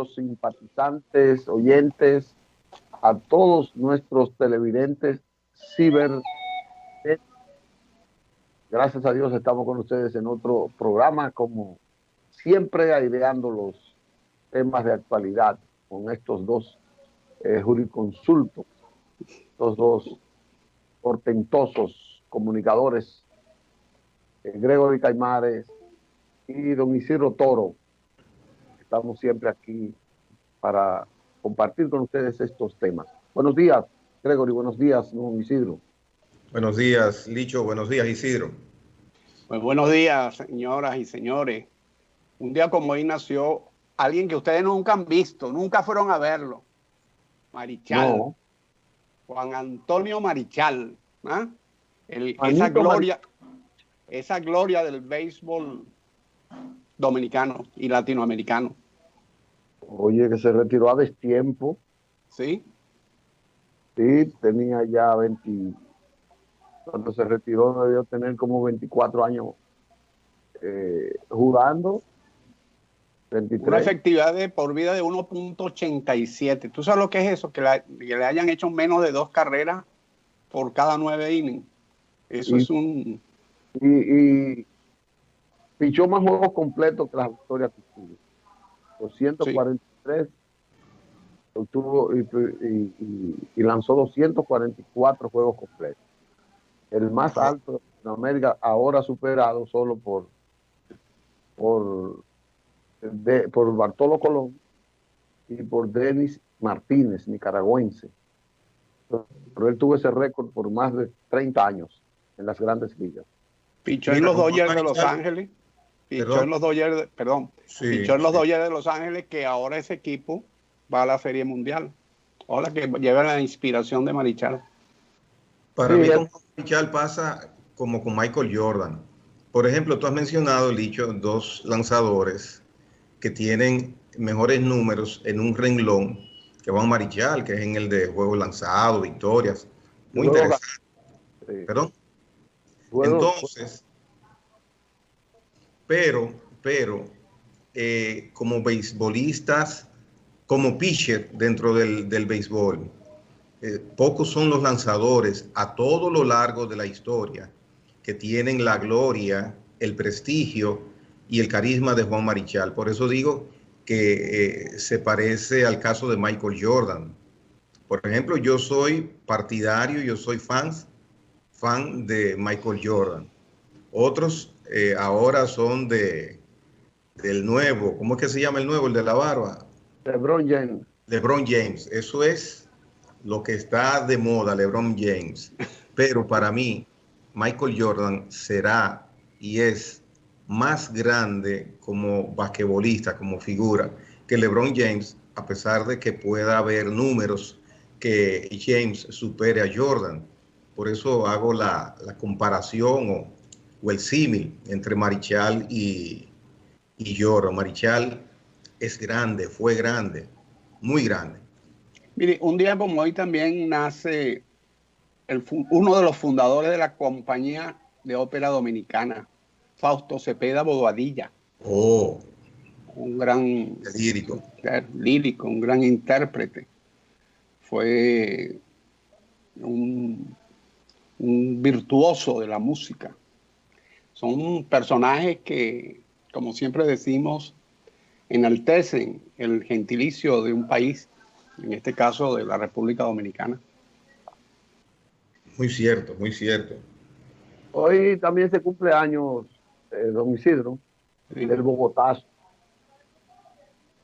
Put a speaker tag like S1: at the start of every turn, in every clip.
S1: nuestros simpatizantes, oyentes, a todos nuestros televidentes ciber. Gracias a Dios estamos con ustedes en otro programa, como siempre, aireando los temas de actualidad con estos dos jurisconsultos, estos dos portentosos comunicadores, Gregory Caimares y don Isidro Toro. Estamos siempre aquí para compartir con ustedes estos temas. Buenos días, Gregory. Buenos días, don Isidro.
S2: Buenos días, Licho. Buenos días, Isidro.
S3: Pues buenos días, señoras y señores. Un día como hoy nació alguien que ustedes nunca han visto, nunca fueron a verlo. Marichal. No. Juan Antonio Marichal. ¿Ah? Esa gloria del béisbol dominicano y latinoamericano.
S1: Oye, que se retiró a destiempo.
S3: Sí.
S1: Sí, tenía ya 20. Cuando se retiró debió tener como 24 años jugando. 23.
S3: Una efectividad de por vida de 1.87. ¿Tú sabes lo que es eso? Que le hayan hecho menos de 2 carreras por cada 9 innings. Eso es un...
S1: Y pichó más juegos completos que las victorias que tuvo. 243. Sí. Obtuvo y lanzó 244 juegos completos. El más alto de Latinoamérica, ahora superado solo por Bartolo Colón y por Denis Martínez, nicaragüense. Pero él tuvo ese récord por más de 30 años en las grandes ligas.
S3: Pichó en los Dodgers de Los Ángeles. Pichó en los Dodgers, pichó en los Dodgers de Los Ángeles, que ahora ese equipo va a la Serie Mundial. Ahora que lleva la inspiración de Marichal.
S2: Para mí con Marichal pasa como con Michael Jordan. Por ejemplo, tú has mencionado, Licho, 2 lanzadores que tienen mejores números en un renglón que Juan Marichal, que es en el de juegos lanzados, victorias. Muy interesante. Sí. ¿Perdón? Entonces, pero como beisbolistas, como pitcher dentro del béisbol, pocos son los lanzadores a todo lo largo de la historia que tienen la gloria, el prestigio y el carisma de Juan Marichal. Por eso digo que se parece al caso de Michael Jordan. Por ejemplo, yo soy partidario, yo soy fan de Michael Jordan. Otros ahora son del nuevo, ¿cómo es que se llama el nuevo? El de la barba.
S1: LeBron James.
S2: LeBron James, eso es lo que está de moda, LeBron James. Pero para mí, Michael Jordan será y es más grande como basquetbolista, como figura, que LeBron James, a pesar de que pueda haber números que James supere a Jordan. Por eso hago la comparación o el símil entre Marichal y Jordan. Marichal es grande, fue grande, muy grande.
S3: Mire, un día como hoy también nace uno de los fundadores de la compañía de ópera dominicana, Fausto Cepeda Bobadilla.
S2: Oh,
S3: un gran lírico, un gran intérprete. Fue un virtuoso de la música. Son personajes que, como siempre decimos, enaltecen el gentilicio de un país, en este caso de la República Dominicana.
S2: Muy cierto, muy cierto.
S1: Hoy también se cumple años, don Isidro, sí, del Bogotazo.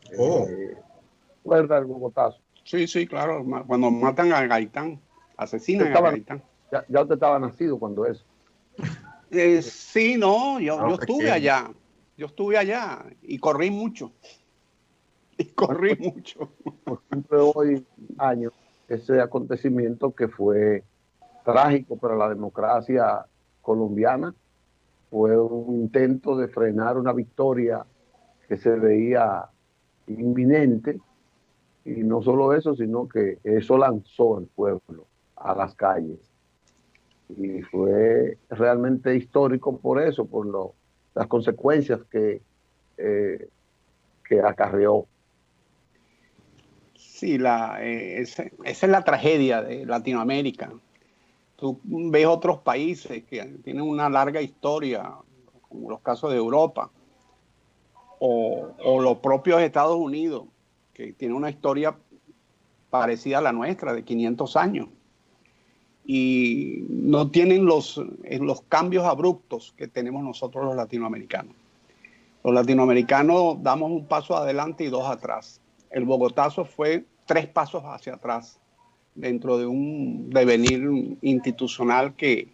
S1: ¿Recuerda el Bogotazo?
S3: Sí, sí, claro. Cuando matan a Gaitán, asesinan a Gaitán.
S1: Ya usted estaba nacido cuando eso.
S3: Sí, no, yo estuve allá. Yo estuve allá y corrí mucho. Mucho.
S1: Pues cumple hoy años ese acontecimiento que fue trágico para la democracia colombiana. Fue un intento de frenar una victoria que se veía inminente, y no solo eso, sino que eso lanzó al pueblo a las calles. Y fue realmente histórico por eso, por las consecuencias que acarreó.
S3: Sí, esa es la tragedia de Latinoamérica. Tú ves otros países que tienen una larga historia, como los casos de Europa, o los propios Estados Unidos, que tienen una historia parecida a la nuestra, de 500 años, y no tienen los cambios abruptos que tenemos nosotros los latinoamericanos. Los latinoamericanos damos un paso adelante y dos atrás. El Bogotazo fue 3 pasos hacia atrás dentro de un devenir institucional que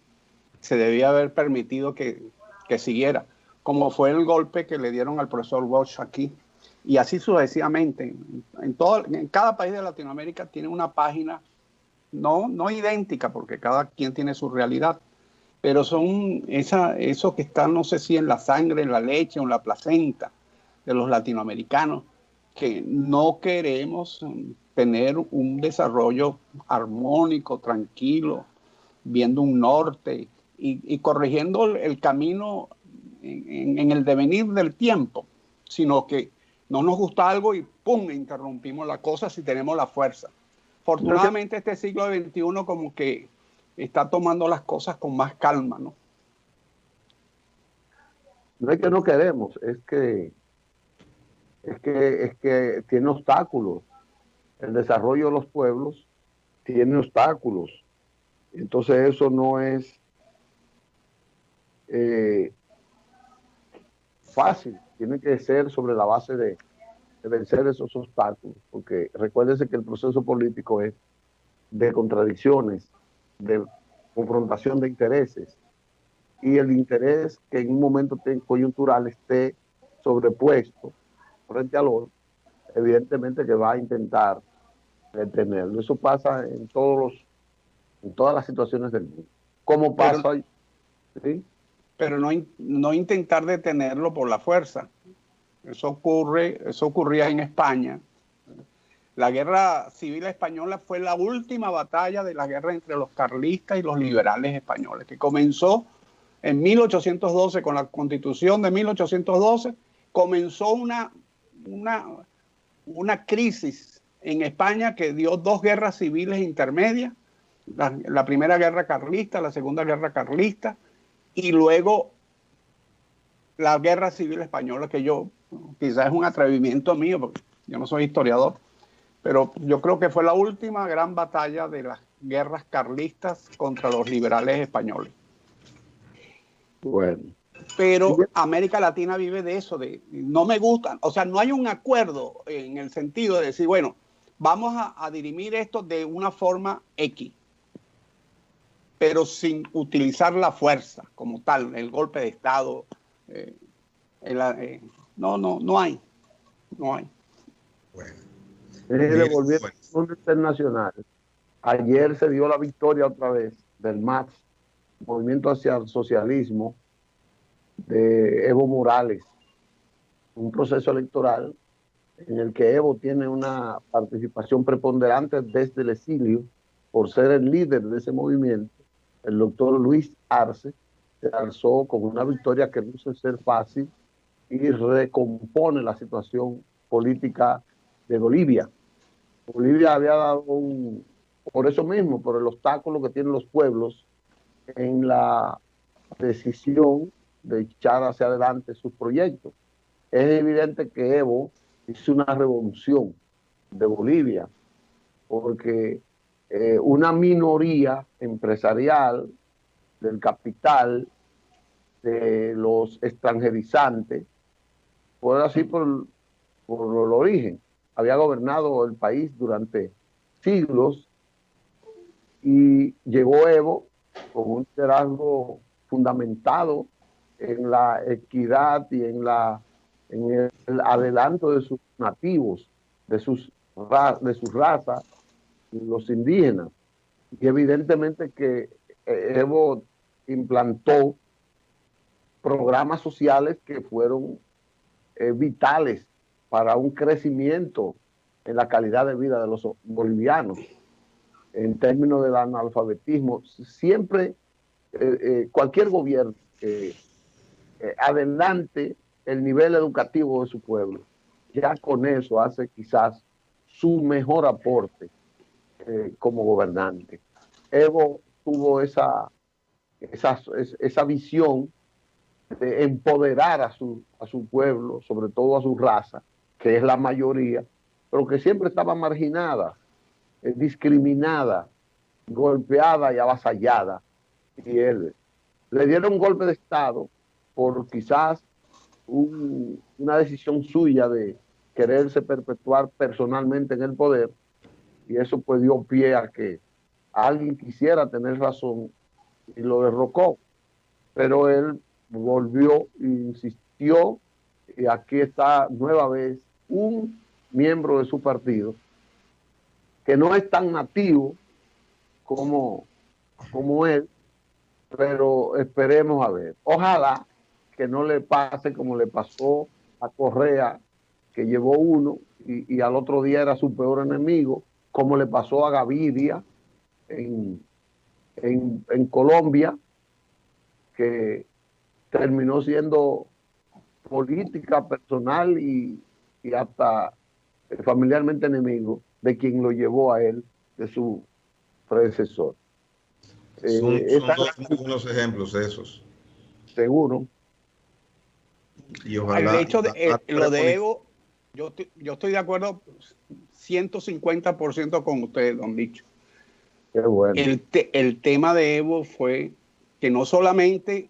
S3: se debía haber permitido que siguiera, como fue el golpe que le dieron al profesor Bosch aquí, y así sucesivamente. En cada país de Latinoamérica tiene una página no idéntica, porque cada quien tiene su realidad, pero son eso que está, no sé si en la sangre, en la leche o en la placenta de los latinoamericanos, que no queremos tener un desarrollo armónico, tranquilo, viendo un norte y corrigiendo el camino en el devenir del tiempo, sino que no nos gusta algo y ¡pum!, interrumpimos la cosa si tenemos la fuerza. Fortunadamente este siglo XXI como que está tomando las cosas con más calma, ¿no?
S1: No es que no queremos, es que tiene obstáculos. El desarrollo de los pueblos tiene obstáculos. Entonces eso no es fácil. Tiene que ser sobre la base de vencer esos obstáculos, porque recuérdense que el proceso político es de contradicciones, de confrontación de intereses, y el interés que en un momento coyuntural esté sobrepuesto frente al otro, evidentemente que va a intentar detenerlo. Eso pasa en todas las situaciones del mundo. ¿Cómo pasa? ¿Sí?
S3: Pero no intentar detenerlo por la fuerza. Eso ocurría en España. La guerra civil española fue la última batalla de la guerra entre los carlistas y los liberales españoles, que comenzó en 1812, con la Constitución de 1812, comenzó una crisis en España que dio 2 guerras civiles intermedias, la primera guerra carlista, la segunda guerra carlista, y luego la guerra civil española, que quizás es un atrevimiento mío, porque yo no soy historiador, pero yo creo que fue la última gran batalla de las guerras carlistas contra los liberales españoles.
S1: Bueno.
S3: Pero América Latina vive de eso, de no me gustan, o sea, no hay un acuerdo en el sentido de decir, bueno, vamos a dirimir esto de una forma X, pero sin utilizar la fuerza como tal, el golpe de Estado. No hay.
S2: Bueno.
S1: Volviendo al mundo internacional, ayer se dio la victoria otra vez del MAS, Movimiento hacia el Socialismo, de Evo Morales, un proceso electoral en el que Evo tiene una participación preponderante desde el exilio por ser el líder de ese movimiento. El doctor Luis Arce se alzó con una victoria que no suele ser fácil y recompone la situación política de Bolivia. Bolivia había dado por eso mismo, por el obstáculo que tienen los pueblos en la decisión de echar hacia adelante sus proyectos. Es evidente que Evo hizo una revolución de Bolivia, porque una minoría empresarial del capital, de los extranjerizantes, fue así por el origen. Había gobernado el país durante siglos y llegó Evo con un liderazgo fundamentado en la equidad y en el adelanto de sus nativos, de su raza, los indígenas. Y evidentemente que Evo implantó programas sociales que fueron vitales para un crecimiento en la calidad de vida de los bolivianos. En términos del analfabetismo, siempre cualquier gobierno adelante el nivel educativo de su pueblo, ya con eso hace quizás su mejor aporte como gobernante. Evo tuvo esa visión de empoderar a su pueblo, sobre todo a su raza, que es la mayoría, pero que siempre estaba marginada, discriminada, golpeada y avasallada. Y él le dieron un golpe de Estado por quizás una decisión suya de quererse perpetuar personalmente en el poder, y eso pues dio pie a que alguien quisiera tener razón y lo derrocó. Pero él volvió, insistió, y aquí está nueva vez un miembro de su partido que no es tan nativo como él, pero esperemos a ver. Ojalá que no le pase como le pasó a Correa, que llevó uno y al otro día era su peor enemigo, como le pasó a Gaviria en Colombia, que terminó siendo política, personal y hasta familiarmente enemigo de quien lo llevó a él, de su predecesor.
S2: Son dos buenos ejemplos esos.
S1: Seguro.
S3: Y ojalá. El hecho de lo de Evo, yo estoy de acuerdo 150% con ustedes, don Licho.
S1: Qué bueno.
S3: El tema de Evo fue que no solamente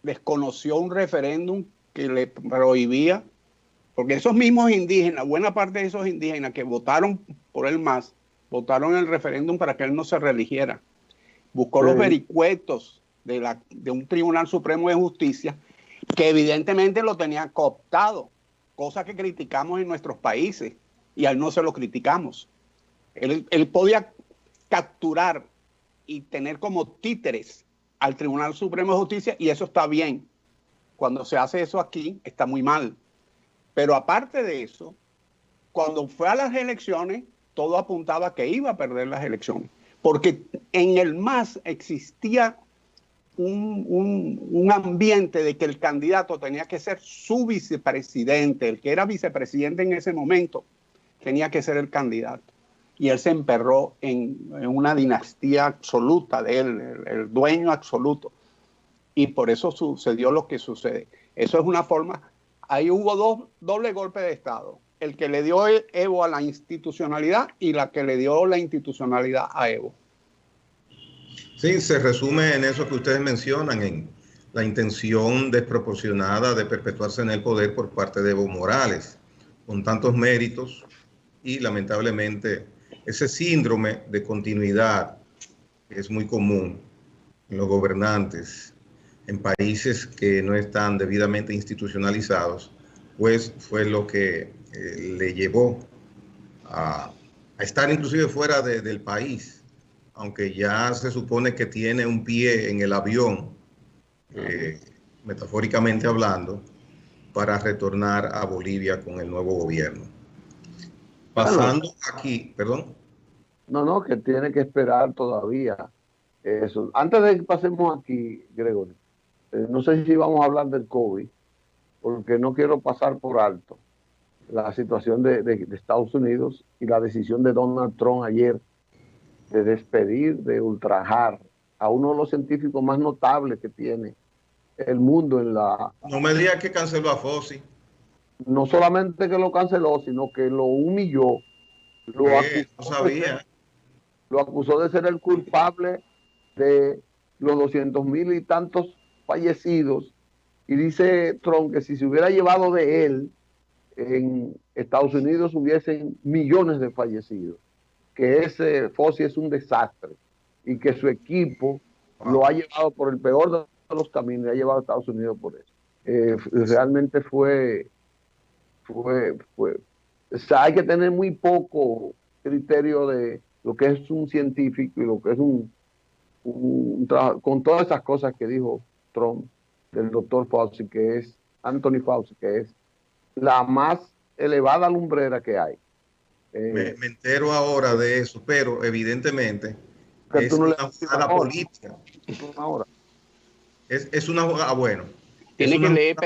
S3: desconoció un referéndum que le prohibía, porque esos mismos indígenas, buena parte de esos indígenas que votaron por el MAS, votaron en el referéndum para que él no se reeligiera. Buscó los vericuetos de un Tribunal Supremo de Justicia que evidentemente lo tenía cooptado, cosa que criticamos en nuestros países, y a él no se lo criticamos. Él podía capturar y tener como títeres al Tribunal Supremo de Justicia, y eso está bien. Cuando se hace eso aquí, está muy mal. Pero aparte de eso, cuando fue a las elecciones, todo apuntaba que iba a perder las elecciones. Porque en el MAS existía un ambiente de que el candidato tenía que ser su vicepresidente. El que era vicepresidente en ese momento tenía que ser el candidato. Y él se emperró en una dinastía absoluta de él, el dueño absoluto. Y por eso sucedió lo que sucede. Eso es una forma. Ahí hubo doble golpe de Estado. El que le dio Evo a la institucionalidad y la que le dio la institucionalidad a Evo.
S2: Sí, se resume en eso que ustedes mencionan, en la intención desproporcionada de perpetuarse en el poder por parte de Evo Morales, con tantos méritos y lamentablemente ese síndrome de continuidad que es muy común en los gobernantes en países que no están debidamente institucionalizados, pues fue lo que le llevó a estar inclusive fuera del país, aunque ya se supone que tiene un pie en el avión, metafóricamente hablando, para retornar a Bolivia con el nuevo gobierno. Pasando aquí, perdón.
S1: No, que tiene que esperar todavía eso. Antes de que pasemos aquí, Gregorio, no sé si vamos a hablar del COVID, porque no quiero pasar por alto la situación de Estados Unidos y la decisión de Donald Trump ayer de despedir, de ultrajar a uno de los científicos más notables que tiene el mundo en la...
S2: No me digas que canceló a Fauci.
S1: No solamente que lo canceló, sino que lo humilló. Lo acusó de ser el culpable de los 200,000 y tantos fallecidos. Y dice Trump que si se hubiera llevado de él, en Estados Unidos hubiesen millones de fallecidos. Que ese Fauci es un desastre y que su equipo lo ha llevado por el peor de los caminos y ha llevado a Estados Unidos por eso. Realmente fue, o sea, hay que tener muy poco criterio de lo que es un científico y lo que es un trabajo, con todas esas cosas que dijo Trump del doctor Fauci, que es Anthony Fauci, que es la más elevada lumbrera que hay.
S2: Me entero ahora de eso, pero evidentemente es una jugada política. Es una jugada, bueno.
S3: Tiene que leer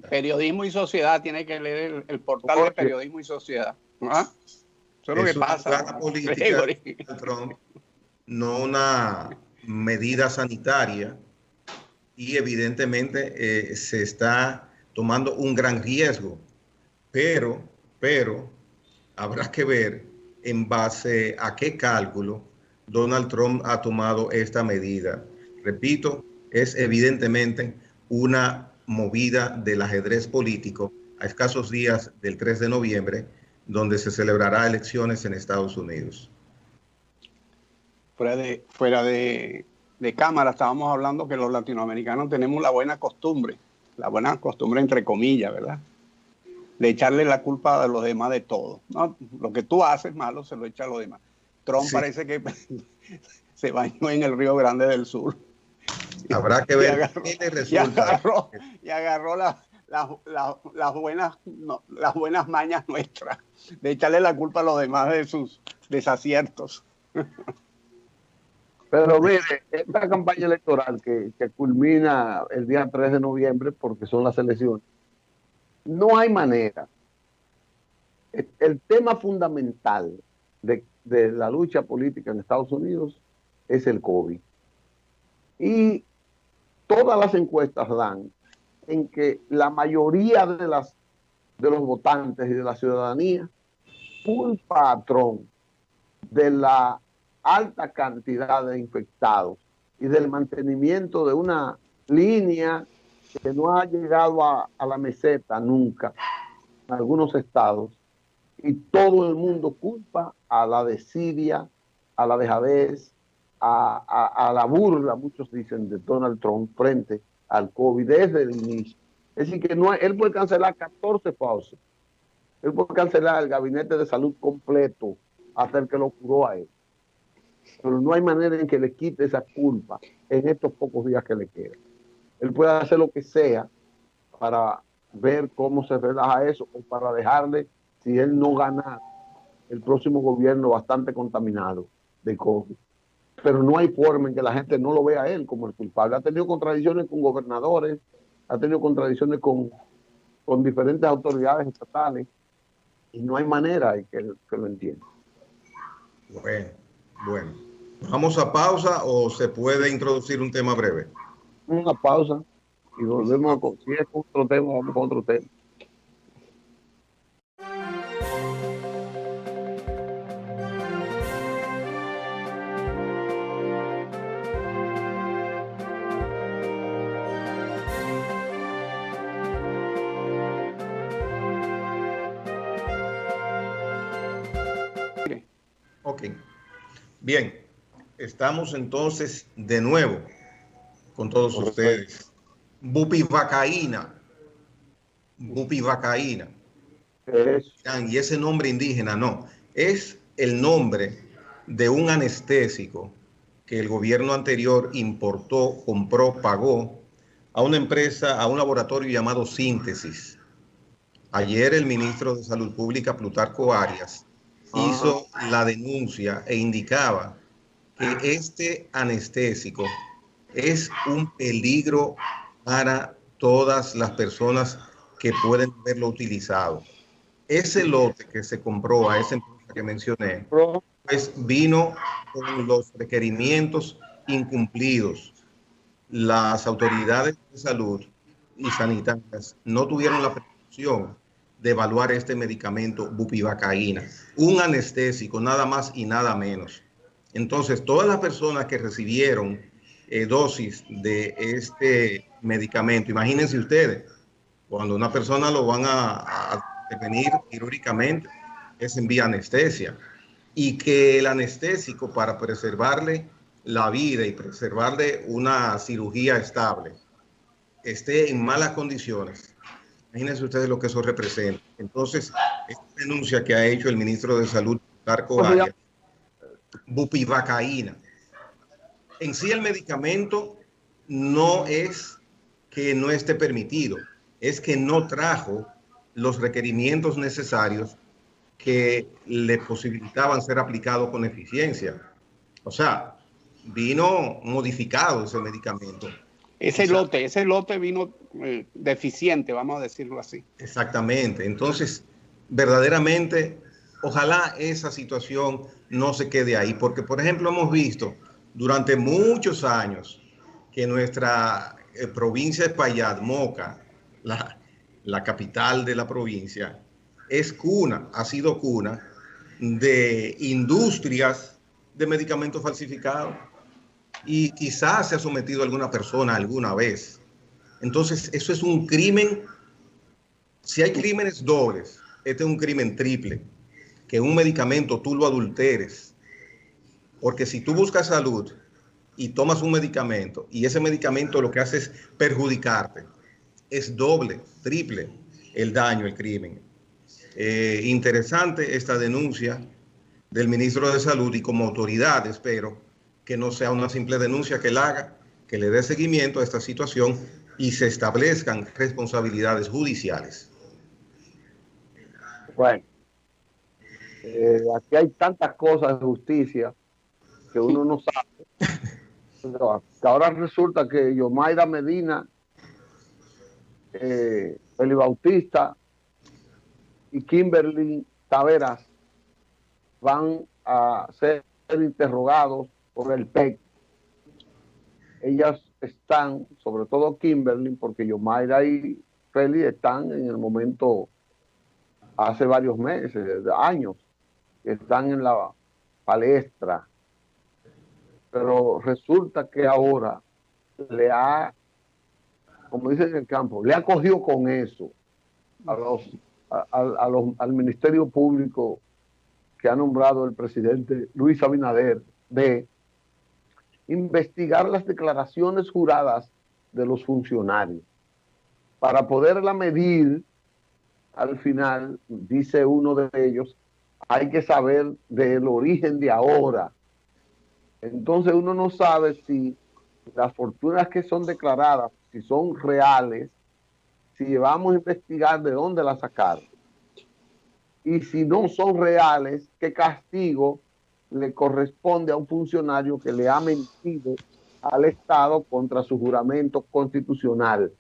S3: Periodismo y Sociedad, tiene que leer el portal de Periodismo y Sociedad. ¿Ah? Eso es lo que pasa.
S2: Una política de Trump, no una medida sanitaria, y evidentemente se está tomando un gran riesgo, pero habrá que ver en base a qué cálculo Donald Trump ha tomado esta medida. Repito, es evidentemente una movida del ajedrez político a escasos días del 3 de noviembre, donde se celebrará elecciones en Estados Unidos.
S3: Fuera de cámara estábamos hablando que los latinoamericanos tenemos la buena costumbre entre comillas, ¿verdad?, de echarle la culpa a los demás de todo, ¿no? Lo que tú haces malo se lo echa a los demás. Trump sí parece que se bañó en el Río Grande del Sur.
S2: Habrá que ver qué le resulta.
S3: Y agarró las buenas mañas nuestras de echarle la culpa a los demás de sus desaciertos.
S1: Pero mire, esta campaña electoral que culmina el día 3 de noviembre, porque son las elecciones, no hay manera. El tema fundamental de la lucha política en Estados Unidos es el COVID. Y todas las encuestas dan en que la mayoría de los votantes y de la ciudadanía culpa a Trump de la alta cantidad de infectados y del mantenimiento de una línea que no ha llegado a la meseta nunca en algunos estados, y todo el mundo culpa a la desidia, a la dejadez, a la burla, muchos dicen, de Donald Trump frente al COVID desde el inicio. Es decir, que él puede cancelar 14 pausas, él puede cancelar el gabinete de salud completo hasta el que lo curó a él, pero no hay manera en que le quite esa culpa en estos pocos días que le quedan. Él puede hacer lo que sea para ver cómo se relaja eso, o para dejarle, si él no gana, el próximo gobierno bastante contaminado de COVID. Pero no hay forma en que la gente no lo vea a él como el culpable. Ha tenido contradicciones con gobernadores, ha tenido contradicciones con diferentes autoridades estatales, y no hay manera de que lo entienda.
S2: Bueno. ¿Vamos a pausa o se puede introducir un tema breve?
S1: Una pausa y volvemos si es otro tema, vamos con otro tema.
S2: Ok. Bien. Estamos entonces de nuevo con todos ustedes. Bupivacaína. Y ese nombre indígena no, es el nombre de un anestésico que el gobierno anterior importó, compró, pagó a una empresa, a un laboratorio llamado Síntesis. Ayer el ministro de Salud Pública, Plutarco Arias, hizo la denuncia e indicaba que este anestésico es un peligro para todas las personas que pueden haberlo utilizado. Ese lote que se compró a esa empresa que mencioné, pues vino con los requerimientos incumplidos. Las autoridades de salud y sanitarias no tuvieron la precaución de evaluar este medicamento bupivacaína, un anestésico, nada más y nada menos. Entonces, todas las personas que recibieron dosis de este medicamento, imagínense ustedes, cuando una persona lo van a intervenir quirúrgicamente, es en vía anestesia, y que el anestésico, para preservarle la vida y preservarle una cirugía estable, esté en malas condiciones. Imagínense ustedes lo que eso representa. Entonces, esta denuncia que ha hecho el ministro de Salud, Plutarco Arias, bupivacaína. En sí el medicamento no es que no esté permitido, es que no trajo los requerimientos necesarios que le posibilitaban ser aplicado con eficiencia. O sea, vino modificado ese medicamento.
S3: Ese lote vino deficiente, vamos a decirlo así.
S2: Exactamente. Entonces, verdaderamente ojalá esa situación no se quede ahí, porque por ejemplo hemos visto durante muchos años que nuestra provincia de Espaillat, Moca, la capital de la provincia, es cuna, ha sido cuna de industrias de medicamentos falsificados y quizás se ha sometido a alguna persona alguna vez. Entonces, eso es un crimen. Si hay crímenes dobles, este es un crimen triple, que un medicamento tú lo adulteres, porque si tú buscas salud y tomas un medicamento y ese medicamento lo que hace es perjudicarte, es doble, triple el daño, el crimen. Interesante esta denuncia del ministro de Salud y como autoridad espero que no sea una simple denuncia que él haga, que le dé seguimiento a esta situación y se establezcan responsabilidades judiciales.
S1: Bueno, aquí hay tantas cosas de justicia que uno no sabe. Pero ahora resulta que Yomaira Medina, Eli Bautista y Kimberly Taveras van a ser interrogados por el PEC. Ellas están, sobre todo Kimberly, porque Yomaira y Feli están en el momento, hace varios meses, años, que están en la palestra. Pero resulta que ahora le ha, como dicen en el campo, le ha cogido con eso al Ministerio Público que ha nombrado el presidente Luis Abinader de investigar las declaraciones juradas de los funcionarios para poderla medir. Al final, dice uno de ellos, hay que saber del origen de ahora. Entonces uno no sabe si las fortunas que son declaradas, si son reales, si vamos a investigar de dónde las sacaron. Y si no son reales, ¿qué castigo le corresponde a un funcionario que le ha mentido al Estado contra su juramento constitucional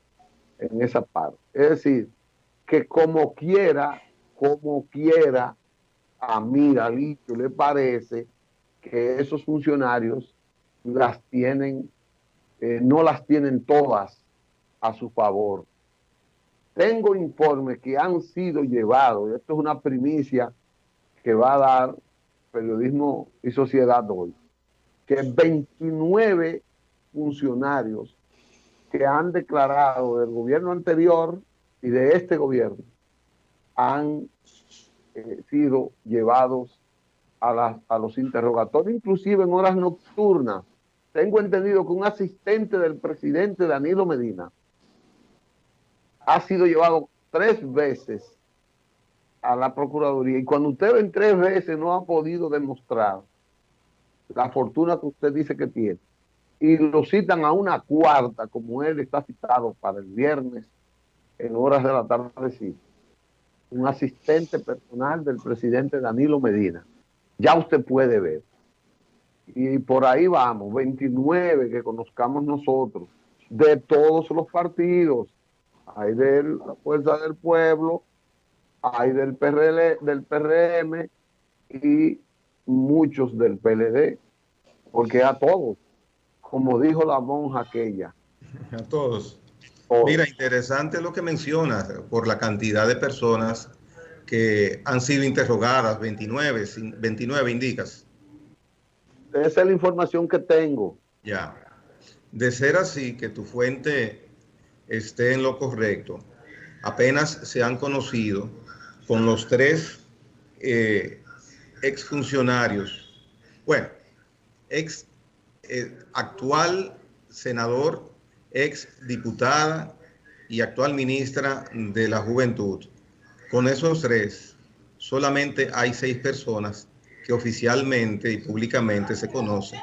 S1: en esa parte? Es decir, que como quiera, a mí, Dalito, le parece que esos funcionarios las tienen, no las tienen todas a su favor. Tengo informes que han sido llevados, y esto es una primicia que va a dar Periodismo y Sociedad hoy, que 29 funcionarios que han declarado del gobierno anterior y de este gobierno han sido llevados a los interrogatorios, inclusive en horas nocturnas. Tengo entendido que un asistente del presidente Danilo Medina ha sido llevado 3 veces a la Procuraduría, y cuando usted en 3 veces no ha podido demostrar la fortuna que usted dice que tiene, y lo citan a una 4ª, como él está citado para el viernes en horas de la tarde, un asistente personal del presidente Danilo Medina, ya usted puede ver. Y por ahí vamos, 29 que conozcamos nosotros, de todos los partidos. Hay de la Fuerza del Pueblo, hay del PRM y muchos del PLD, porque a todos, como dijo la monja aquella.
S2: A todos. Mira, interesante lo que mencionas por la cantidad de personas que han sido interrogadas, 29 indicas.
S1: Esa es la información que tengo.
S2: Ya. De ser así, que tu fuente esté en lo correcto, apenas se han conocido con los 3 exfuncionarios, bueno, actual senador, ex diputada y actual ministra de la Juventud. Con esos 3, solamente hay 6 personas que oficialmente y públicamente se conoce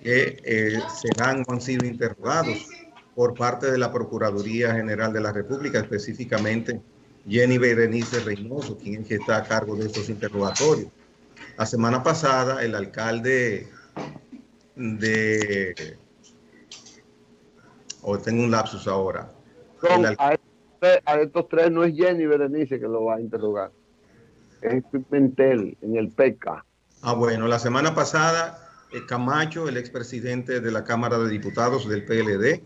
S2: que serán o han sido interrogados por parte de la Procuraduría General de la República, específicamente Jenny Berenice Reynoso, quien es que está a cargo de estos interrogatorios. La semana pasada, el alcalde tengo un lapsus ahora.
S1: A estos 3 no es Jenny Berenice que lo va a interrogar. Es Pimentel, en el PECA.
S2: Ah, bueno, la semana pasada, Camacho, el expresidente de la Cámara de Diputados del PLD,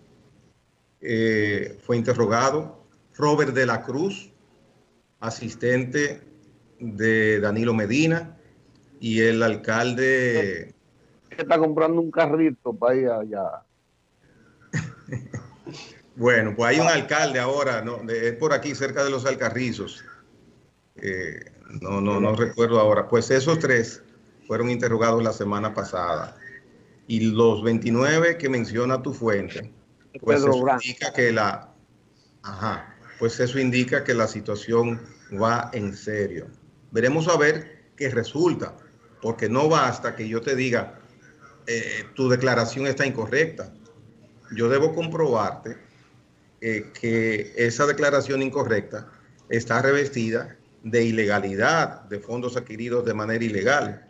S2: fue interrogado. Robert de la Cruz, asistente de Danilo Medina, y el alcalde...
S1: Está comprando un carrito para ir allá.
S2: Bueno, pues hay un alcalde ahora, ¿no? Es por aquí, cerca de los Alcarrizos. No recuerdo ahora. Pues esos tres fueron interrogados la semana pasada. Y los 29 que menciona tu fuente, pues eso indica que pues eso indica que la situación va en serio. Veremos a ver qué resulta, porque no basta que yo te diga tu declaración está incorrecta. Yo debo comprobarte que esa declaración incorrecta está revestida de ilegalidad, de fondos adquiridos de manera ilegal.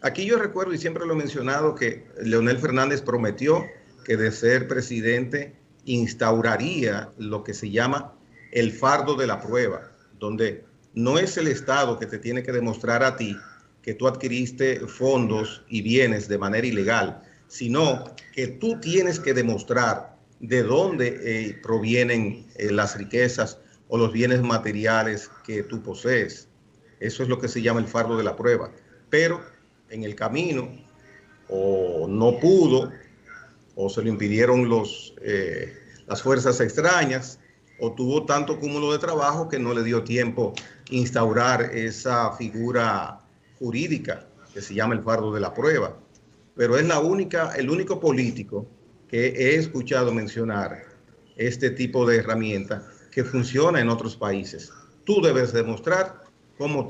S2: Aquí yo recuerdo, y siempre lo he mencionado, que Leonel Fernández prometió que de ser presidente instauraría lo que se llama el fardo de la prueba, donde no es el Estado que te tiene que demostrar a ti que tú adquiriste fondos y bienes de manera ilegal, sino que tú tienes que demostrar de dónde provienen las riquezas o los bienes materiales que tú posees. Eso es lo que se llama el fardo de la prueba. Pero en el camino, o no pudo, o se lo impidieron las fuerzas extrañas, o tuvo tanto cúmulo de trabajo que no le dio tiempo instaurar esa figura jurídica que se llama el fardo de la prueba. Pero es el único político que he escuchado mencionar este tipo de herramienta que funciona en otros países. Tú debes demostrar cómo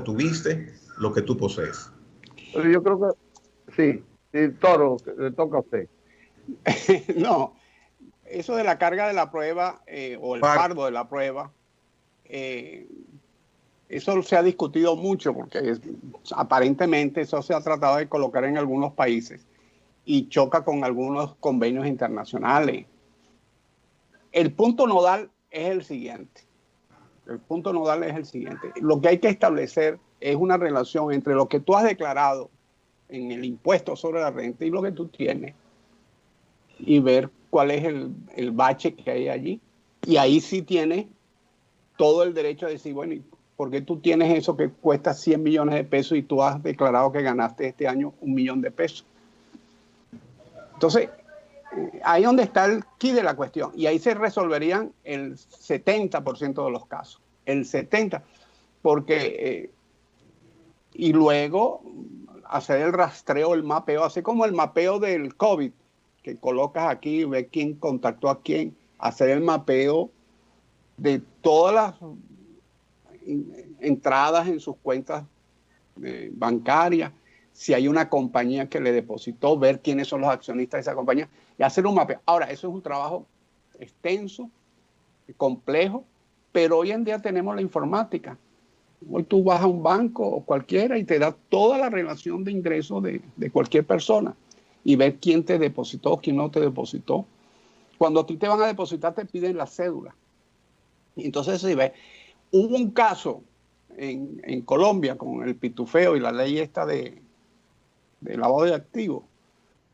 S2: tuviste lo que tú posees.
S1: Pero yo creo que sí, Toro, le toca a usted.
S3: No, eso de la carga de la prueba o el fardo de la prueba, eso se ha discutido mucho porque aparentemente eso se ha tratado de colocar en algunos países y choca con algunos convenios internacionales. El punto nodal es el siguiente. Lo que hay que establecer es una relación entre lo que tú has declarado en el impuesto sobre la renta y lo que tú tienes y ver cuál es el bache que hay allí. Y ahí sí tienes todo el derecho a decir, bueno, ¿por qué tú tienes eso que cuesta 100 millones de pesos y tú has declarado que ganaste este año 1 millón de pesos? Entonces, ahí es donde está el quid de la cuestión. Y ahí se resolverían el 70% de los casos. El 70%. Porque, y luego hacer el rastreo, el mapeo, así como el mapeo del COVID, que colocas aquí, ves quién contactó a quién, hacer el mapeo de todas las entradas en sus cuentas bancarias, si hay una compañía que le depositó, ver quiénes son los accionistas de esa compañía y hacer un mapeo. Ahora, eso es un trabajo extenso, complejo, pero hoy en día tenemos la informática. Hoy tú vas a un banco o cualquiera y te da toda la relación de ingresos de cualquier persona y ver quién te depositó, quién no te depositó. Cuando a ti te van a depositar te piden la cédula. Y entonces si ves, hubo un caso en Colombia con el pitufeo y la ley esta de lavado de activos,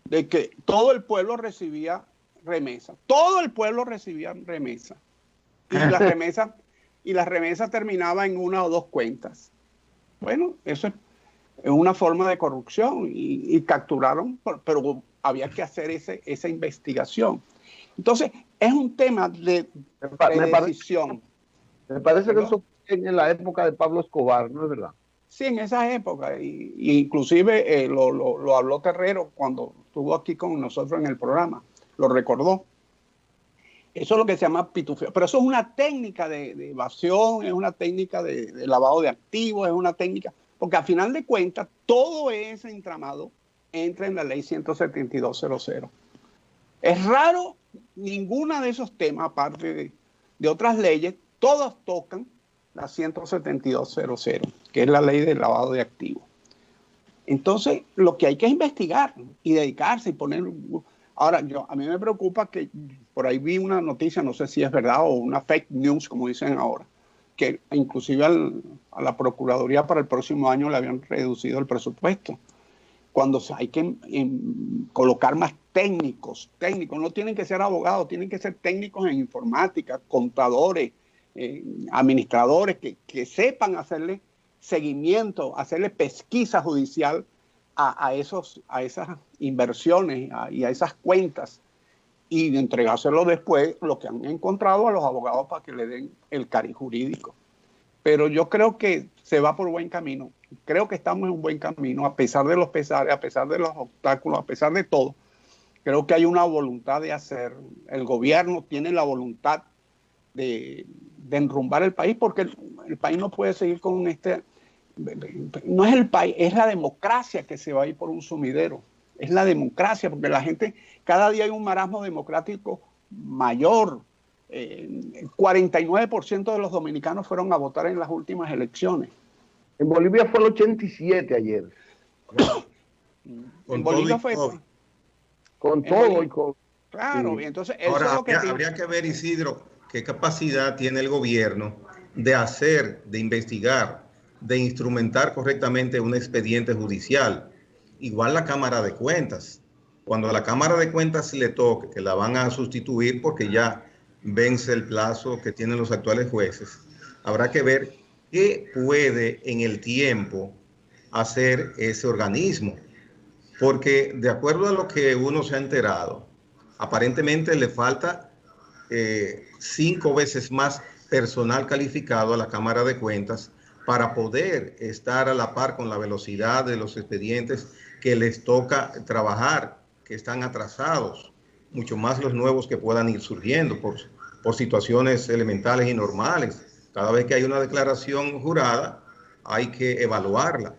S3: de que todo el pueblo recibía remesa. Todo el pueblo recibía remesa. Y la remesa terminaba en 1 o 2 cuentas. Bueno, eso es una forma de corrupción y capturaron, pero había que hacer esa investigación. Entonces, es un tema de decisión.
S1: Me parece que eso fue en la época de Pablo Escobar, ¿no es verdad?
S3: Sí, en esa época. Y inclusive lo habló Terrero cuando estuvo aquí con nosotros en el programa. Lo recordó. Eso es lo que se llama pitufeo. Pero eso es una técnica de evasión, es una técnica de lavado de activos, es una técnica... Porque a final de cuentas, todo ese entramado entra en la ley 172.00. Es raro, ninguna de esos temas, aparte de otras leyes, todas tocan la 172.00, que es la ley del lavado de activos. Entonces, lo que hay que investigar y dedicarse y poner... Ahora, a mí me preocupa que por ahí vi una noticia, no sé si es verdad o una fake news, como dicen ahora, que inclusive a la Procuraduría para el próximo año le habían reducido el presupuesto. Cuando hay que colocar más técnicos, no tienen que ser abogados, tienen que ser técnicos en informática, contadores, administradores, que sepan hacerle seguimiento, hacerle pesquisa judicial a esas inversiones y a esas cuentas, y entregárselo después lo que han encontrado a los abogados para que le den el cariz jurídico. Pero yo creo que se va por buen camino. Creo que estamos en un buen camino, a pesar de los pesares, a pesar de los obstáculos, a pesar de todo. Creo que hay una voluntad de hacer. El gobierno tiene la voluntad de enrumbar el país, porque el país no puede seguir con no es el país, es la democracia que se va a ir por un sumidero. Es la democracia, porque la gente, cada día hay un marasmo democrático mayor. El 49% de los dominicanos fueron a votar en las últimas elecciones.
S1: En Bolivia fue el 87 ayer.
S3: En Bolivia fue...
S1: Con todo y con...
S3: Claro,
S1: sí.
S3: Y entonces...
S2: Ahora, habría que ver, Isidro, qué capacidad tiene el gobierno de hacer, de investigar, de instrumentar correctamente un expediente judicial. Igual la Cámara de Cuentas. Cuando a la Cámara de Cuentas le toque, que la van a sustituir porque ya vence el plazo que tienen los actuales jueces, habrá que ver qué puede en el tiempo hacer ese organismo. Porque de acuerdo a lo que uno se ha enterado, aparentemente le falta 5 veces más personal calificado a la Cámara de Cuentas para poder estar a la par con la velocidad de los expedientes que les toca trabajar, que están atrasados, mucho más los nuevos que puedan ir surgiendo por situaciones elementales y normales. Cada vez que hay una declaración jurada, hay que evaluarla,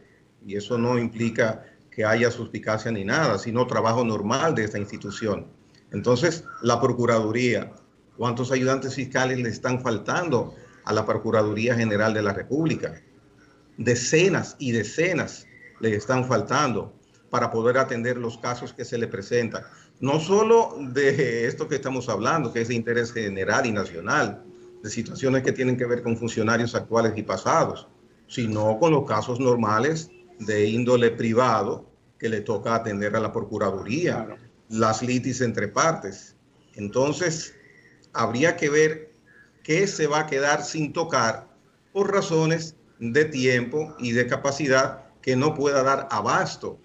S2: y eso no implica que haya suspicacia ni nada, sino trabajo normal de esta institución. Entonces, la Procuraduría, ¿cuántos ayudantes fiscales le están faltando a la Procuraduría General de la República? Decenas y decenas le están faltando para poder atender los casos que se le presentan. No solo de esto que estamos hablando, que es de interés general y nacional, de situaciones que tienen que ver con funcionarios actuales y pasados, sino con los casos normales de índole privado que le toca atender a la Procuraduría, claro, las litis entre partes. Entonces, habría que ver qué se va a quedar sin tocar por razones de tiempo y de capacidad que no pueda dar abasto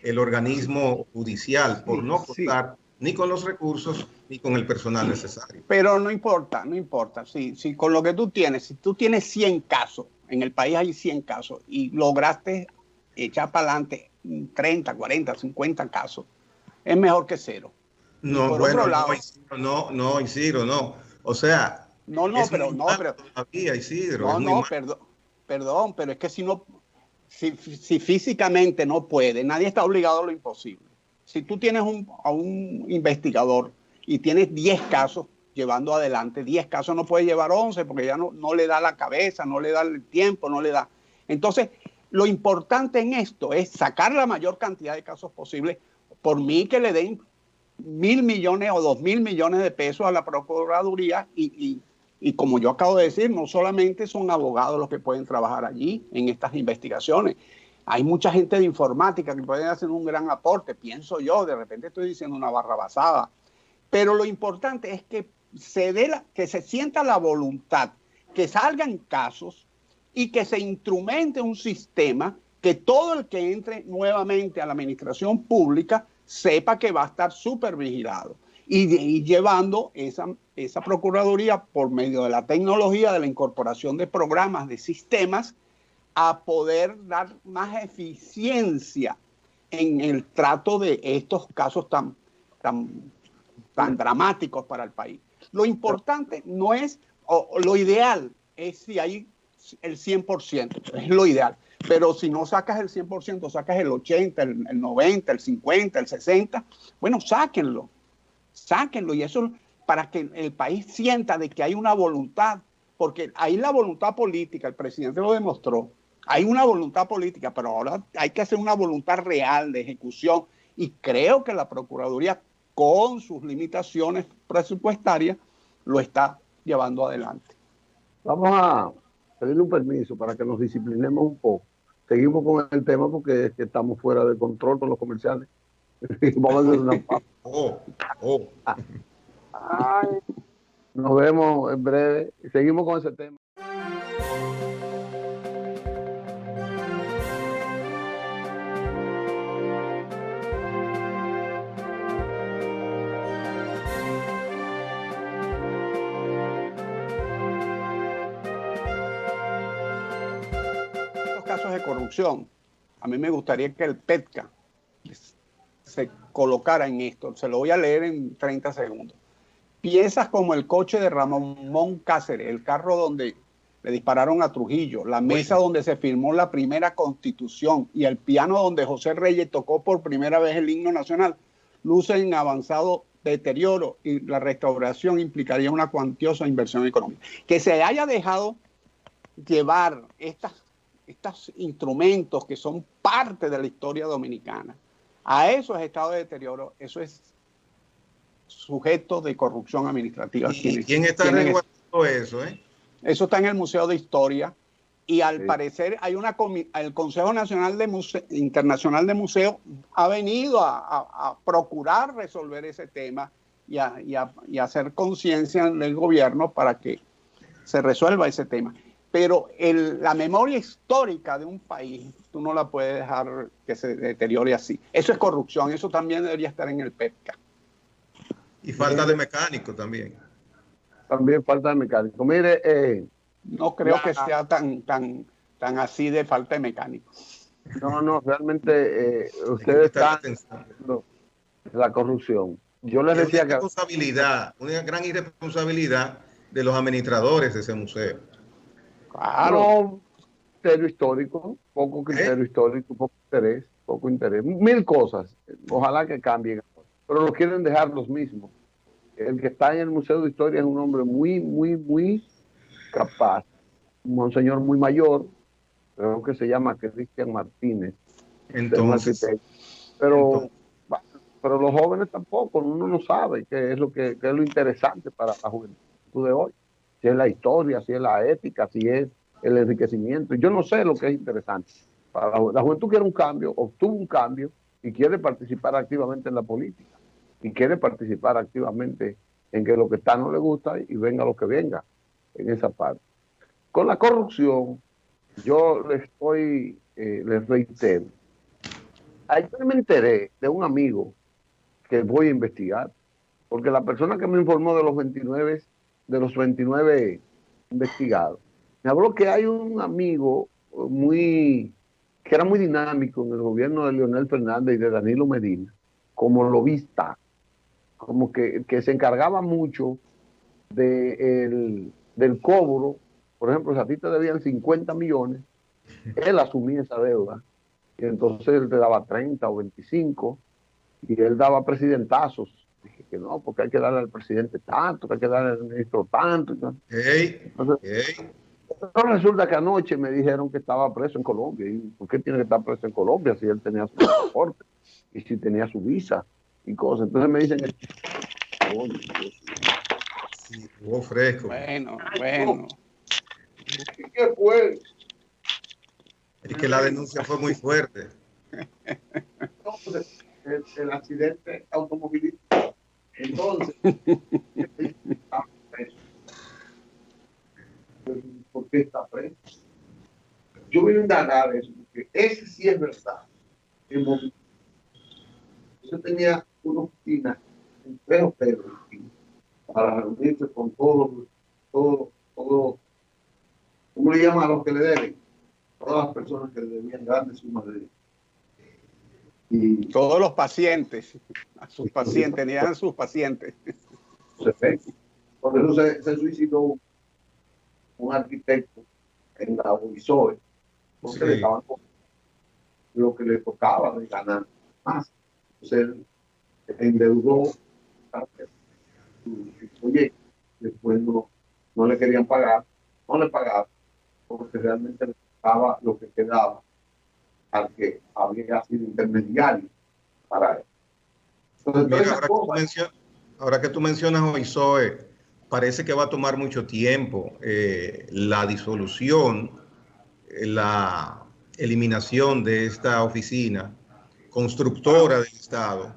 S2: el organismo judicial por no contar ni con los recursos ni con el personal necesario.
S3: Pero no importa. Si con lo que tú tienes, si tú tienes 100 casos, en el país hay 100 casos y lograste echar para adelante 30, 40, 50 casos, es mejor que cero.
S2: No, por bueno, otro lado, no, Isidro, no. O sea,
S3: todavía, Isidro. Perdón, pero es que si físicamente no puede, nadie está obligado a lo imposible. Si tú tienes a un investigador y tienes 10 casos llevando adelante, 10 casos, no puede llevar 11 porque ya no le da la cabeza, no le da el tiempo, no le da. Entonces, lo importante en esto es sacar la mayor cantidad de casos posible. Por mí que le den 1.000 millones o 2.000 millones de pesos a la Procuraduría y como yo acabo de decir, no solamente son abogados los que pueden trabajar allí en estas investigaciones. Hay mucha gente de informática que pueden hacer un gran aporte, pienso yo, de repente estoy diciendo una barrabasada. Pero lo importante es que que se sienta la voluntad, que salgan casos y que se instrumente un sistema que todo el que entre nuevamente a la administración pública sepa que va a estar súper vigilado y llevando esa Procuraduría por medio de la tecnología, de la incorporación de programas, de sistemas, a poder dar más eficiencia en el trato de estos casos tan dramáticos para el país. Lo importante no es, o lo ideal es si hay el 100%, es lo ideal. Pero si no sacas el 100%, sacas el 80%, el 90%, el 50%, el 60%, bueno, sáquenlo. Y eso para que el país sienta de que hay una voluntad, porque hay la voluntad política, el presidente lo demostró, hay una voluntad política, pero ahora hay que hacer una voluntad real de ejecución y creo que la Procuraduría, con sus limitaciones presupuestarias, lo está llevando adelante.
S1: Vamos pedirle un permiso para que nos disciplinemos un poco. Seguimos con el tema porque es que estamos fuera de control con los comerciales. Vamos a hacer una pausa. Ay, nos vemos en breve. Seguimos con ese tema.
S3: Casos de corrupción, a mí me gustaría que el PETCA se colocara en esto. Se lo voy a leer en 30 segundos. Piezas como el coche de Ramón Cáceres, el carro donde le dispararon a Trujillo, la mesa donde se firmó la primera constitución y el piano donde José Reyes tocó por primera vez el himno nacional, lucen en avanzado deterioro y la restauración implicaría una cuantiosa inversión económica. Que se haya dejado llevar estos instrumentos que son parte de la historia dominicana a esos estados de deterioro, eso es sujeto de corrupción administrativa.
S2: ¿Y quién está regulando eso?
S3: Eso está en el Museo de Historia y al parecer hay el Consejo Nacional Internacional de Museos ha venido a procurar resolver ese tema y a hacer conciencia del gobierno para que se resuelva ese tema. Pero la memoria histórica de un país, tú no la puedes dejar que se deteriore así. Eso es corrupción, eso también debería estar en el PETCA.
S2: Y falta de mecánico también.
S1: También falta de mecánico. Mire,
S3: no creo que sea tan así de falta de mecánico.
S1: No, realmente ustedes están la corrupción. Yo les decía que
S2: una gran irresponsabilidad de los administradores de ese museo.
S3: Claro.
S1: No, criterio histórico, poco criterio histórico, poco interés, mil cosas. Ojalá que cambien, pero lo quieren dejar los mismos. El que está en el Museo de Historia es un hombre muy capaz, un señor muy mayor, creo que se llama Cristian Martínez.
S2: Entonces,
S1: pero los jóvenes tampoco, uno no sabe qué es lo interesante para la juventud de hoy. Si es la historia, si es la ética, si es el enriquecimiento. Yo no sé lo que es interesante. Para la juventud quiere un cambio, obtuvo un cambio y quiere participar activamente en la política. Y quiere participar activamente en que lo que está no le gusta y venga lo que venga en esa parte. Con la corrupción, yo les reitero. Ayer me enteré de un amigo que voy a investigar, porque la persona que me informó de los 29 investigados, me habló que hay un amigo que era muy dinámico en el gobierno de Leonel Fernández y de Danilo Medina, como lobista, como que se encargaba mucho del cobro. Por ejemplo, si a ti te debían 50 millones, él asumía esa deuda y entonces él te daba 30 o 25 y él daba presidentazos. Dije que no, porque hay que darle al presidente tanto, que hay que darle al ministro tanto. Entonces, pero resulta que anoche me dijeron que estaba preso en Colombia. ¿Y por qué tiene que estar preso en Colombia si él tenía su pasaporte y si tenía su visa y cosas? Entonces me dicen,
S2: sí, jugó fresco.
S3: Bueno.
S1: ¿Qué fue?
S2: Es que la denuncia fue muy fuerte.
S1: Entonces, el accidente automovilístico. Entonces, ¿por qué está preso? Yo voy a indagar eso, porque ese sí es verdad. Yo tenía una oficina en 3 hoteles para reunirse con todos, ¿cómo le llaman a los que le deben? Todas las personas que le debían grandes sumas de dinero. Y
S3: todos los pacientes, a sus pacientes, ni eran sus pacientes.
S1: Por eso se suicidó un arquitecto en la UISOE, porque le estaban lo que le tocaba de ganar más. Entonces él endeudó su proyecto, después no le querían pagar, no le pagaban, porque realmente le tocaba lo que quedaba al que había sido intermediario para él. Entonces,
S2: mira, ahora que tú mencionas OISOE, parece que va a tomar mucho tiempo la disolución, la eliminación de esta oficina constructora del Estado,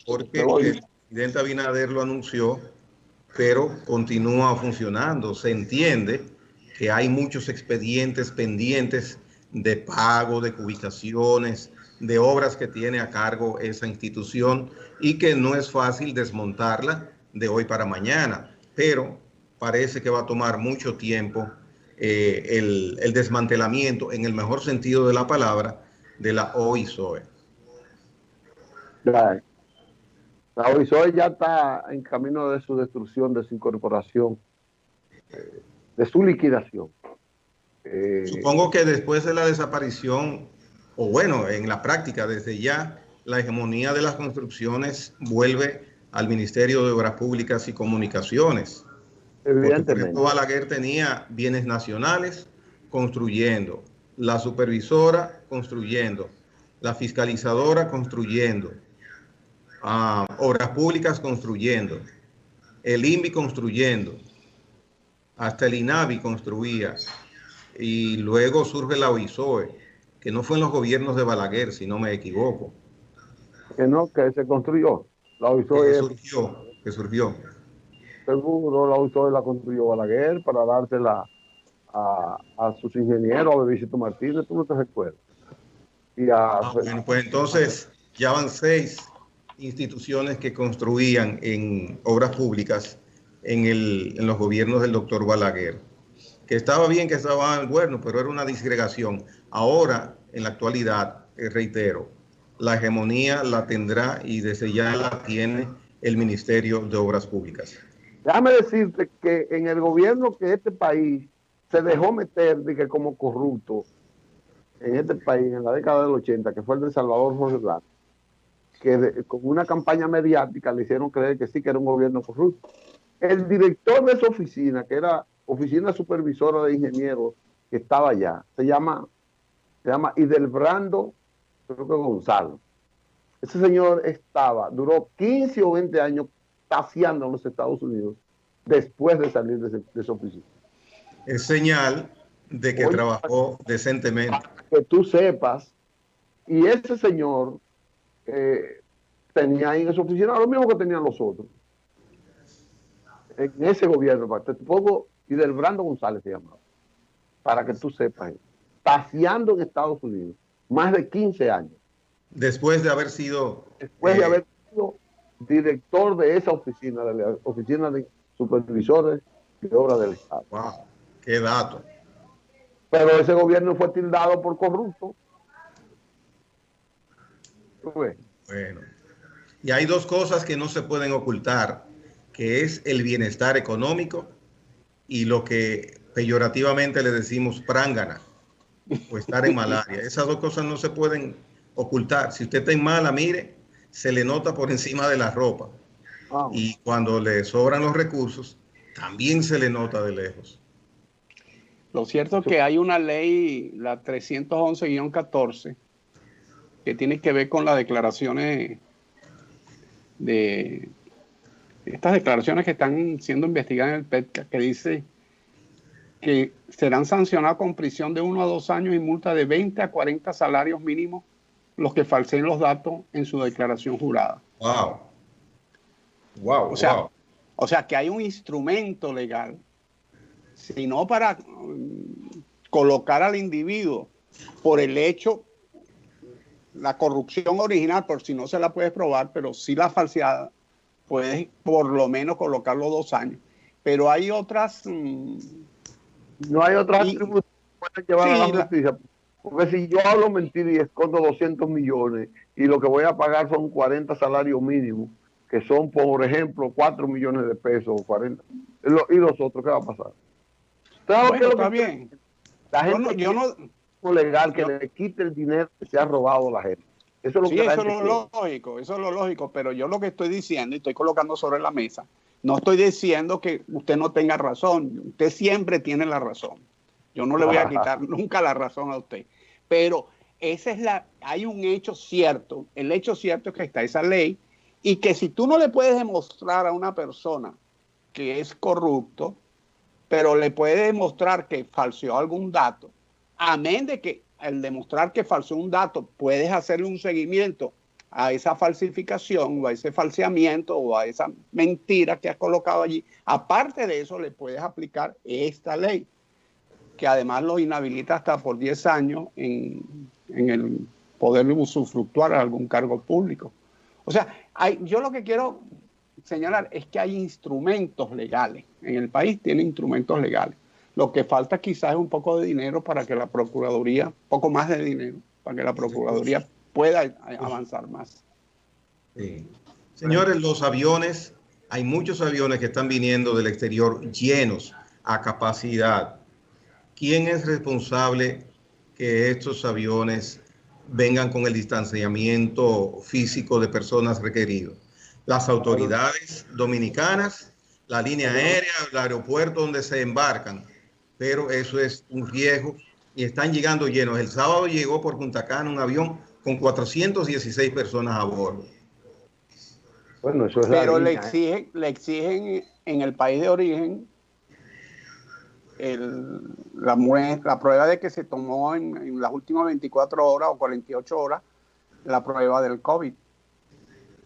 S2: porque el presidente Abinader lo anunció, pero continúa funcionando. Se entiende que hay muchos expedientes pendientes de pago, de ubicaciones, de obras que tiene a cargo esa institución y que no es fácil desmontarla de hoy para mañana, pero parece que va a tomar mucho tiempo el desmantelamiento, en el mejor sentido de la palabra, de la OISOE.
S1: La OISOE ya está en camino de su destrucción, de su incorporación, de su liquidación.
S2: Supongo que después de la desaparición, o bueno, en la práctica desde ya, la hegemonía de las construcciones vuelve al Ministerio de Obras Públicas y Comunicaciones. Porque, por ejemplo, Balaguer tenía bienes nacionales construyendo, la supervisora construyendo, la fiscalizadora construyendo, obras públicas construyendo, el INVI construyendo, hasta el INAVI construía, y luego surge la OISOE, que no fue en los gobiernos de Balaguer, si no me equivoco.
S1: Que no, que se construyó. La OISOE
S2: que surgió.
S1: Seguro, la OISOE la construyó Balaguer para dársela a sus ingenieros, a Bebicito Martínez, tú no te recuerdas. Y
S2: bueno, pues entonces ya van 6 instituciones que construían en obras públicas en los gobiernos del doctor Balaguer. Que estaba bien, que estaba bueno, pero era una disgregación. Ahora, en la actualidad, reitero, la hegemonía la tendrá y desde ya la tiene el Ministerio de Obras Públicas.
S1: Déjame decirte que en el gobierno que este país se dejó meter de que como corrupto en este país en la década del 80, que fue el de Salvador Jorge Blanco, que con una campaña mediática le hicieron creer que sí, que era un gobierno corrupto. El director de esa oficina, que era oficina supervisora de ingenieros, que estaba allá, se llama Idelbrando, creo que Gonzalo. Ese señor duró 15 o 20 años taseando en los Estados Unidos después de salir de esa oficina.
S2: Es señal de que trabajó decentemente.
S1: Que tú sepas, y ese señor tenía ahí en esa oficina lo mismo que tenían los otros. En ese gobierno, te pongo, y del Brando González se llamaba, para que tú sepas, taseando en Estados Unidos, más de 15 años.
S2: Después de haber sido
S1: director de esa oficina, de la oficina de supervisores de obras del Estado.
S2: ¡Wow! ¡Qué dato!
S1: Pero ese gobierno fue tildado por corrupto.
S2: Bueno, y hay 2 cosas que no se pueden ocultar, que es el bienestar económico y lo que peyorativamente le decimos prángana o estar en malaria. Esas 2 cosas no se pueden ocultar. Si usted está en mala, mire, se le nota por encima de la ropa. Y cuando le sobran los recursos, también se le nota de lejos.
S3: Lo cierto es que hay una ley, la 311-14, que tiene que ver con las declaraciones de estas declaraciones que están siendo investigadas en el PETCA, que dice que serán sancionados con prisión de 1 a 2 años y multa de 20 a 40 salarios mínimos los que falseen los datos en su declaración jurada.
S2: Wow. Wow.
S3: O sea que hay un instrumento legal, sino para colocar al individuo por el hecho, la corrupción original, por si no se la puedes probar, pero sí la falsedad, puedes por lo menos colocarlo 2 años. Pero hay otras...
S1: no hay otras atributos que pueden llevar a la justicia. Porque si yo hablo mentira y escondo 200 millones y lo que voy a pagar son 40 salarios mínimos, que son, por ejemplo, 4 millones de pesos, 40, y los otros, ¿qué va a pasar?
S3: Bueno, está bien.
S1: La gente legal que le quite el dinero que se ha robado la gente. Eso es lo que
S3: eso es lo lógico, pero yo lo que estoy diciendo y estoy colocando sobre la mesa, no estoy diciendo que usted no tenga razón, usted siempre tiene la razón. Yo no le voy a quitar nunca la razón a usted, pero hay un hecho cierto, el hecho cierto es que está esa ley y que si tú no le puedes demostrar a una persona que es corrupto, pero le puede demostrar que falseó algún dato, amén de que al demostrar que falseó un dato, puedes hacerle un seguimiento a esa falsificación o a ese falseamiento o a esa mentira que has colocado allí. Aparte de eso, le puedes aplicar esta ley, que además lo inhabilita hasta por 10 años en el poder usufructuar algún cargo público. O sea, yo lo que quiero señalar es que hay instrumentos legales. En el país tiene instrumentos legales. Lo que falta quizás es un poco de dinero para que la Procuraduría, poco más de dinero, para que la Procuraduría pueda avanzar más.
S2: Sí. Señores, los aviones, hay muchos aviones que están viniendo del exterior llenos a capacidad. ¿Quién es responsable que estos aviones vengan con el distanciamiento físico de personas requerido? Las autoridades dominicanas, la línea aérea, el aeropuerto donde se embarcan, pero eso es un riesgo y están llegando llenos. El sábado llegó por Punta Cana un avión con 416 personas a bordo.
S1: Bueno, eso es
S3: pero le exigen en el país de origen la prueba de que se tomó en las últimas 24 horas o 48 horas la prueba del COVID.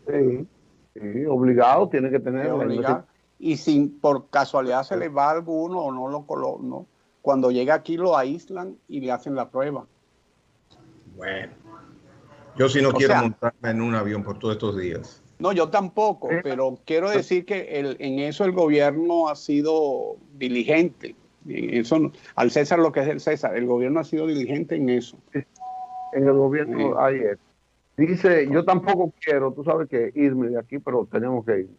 S1: Sí, sí, obligado, tiene que tenerla.
S3: Y si por casualidad se le va a alguno o no lo colocan, ¿no? Cuando llega aquí lo aíslan y le hacen la prueba.
S2: Bueno, yo sí no quiero montarme en un avión por todos estos días.
S3: No, yo tampoco, pero quiero decir que en eso el gobierno ha sido diligente. Eso, al César lo que es del César, el gobierno ha sido diligente en eso.
S1: En el gobierno ayer. Dice, yo tampoco quiero, tú sabes que irme de aquí, pero tenemos que ir.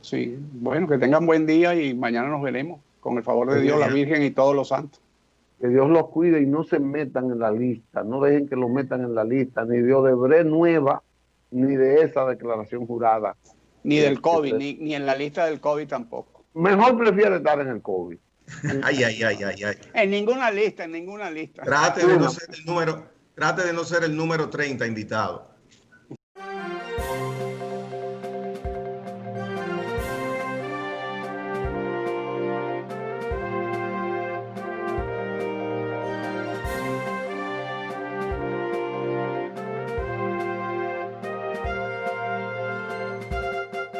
S3: Sí, bueno, que tengan buen día y mañana nos veremos. Con el favor de Dios, la Virgen y todos los santos.
S1: Que Dios los cuide y no se metan en la lista, no dejen que los metan en la lista, ni de Odebrecht nueva, ni de esa declaración jurada.
S3: Ni del COVID, ni en la lista del COVID tampoco.
S1: Mejor prefiere estar en el COVID.
S2: Ay.
S3: En ninguna lista.
S2: Trate de no ser el número 30 invitado.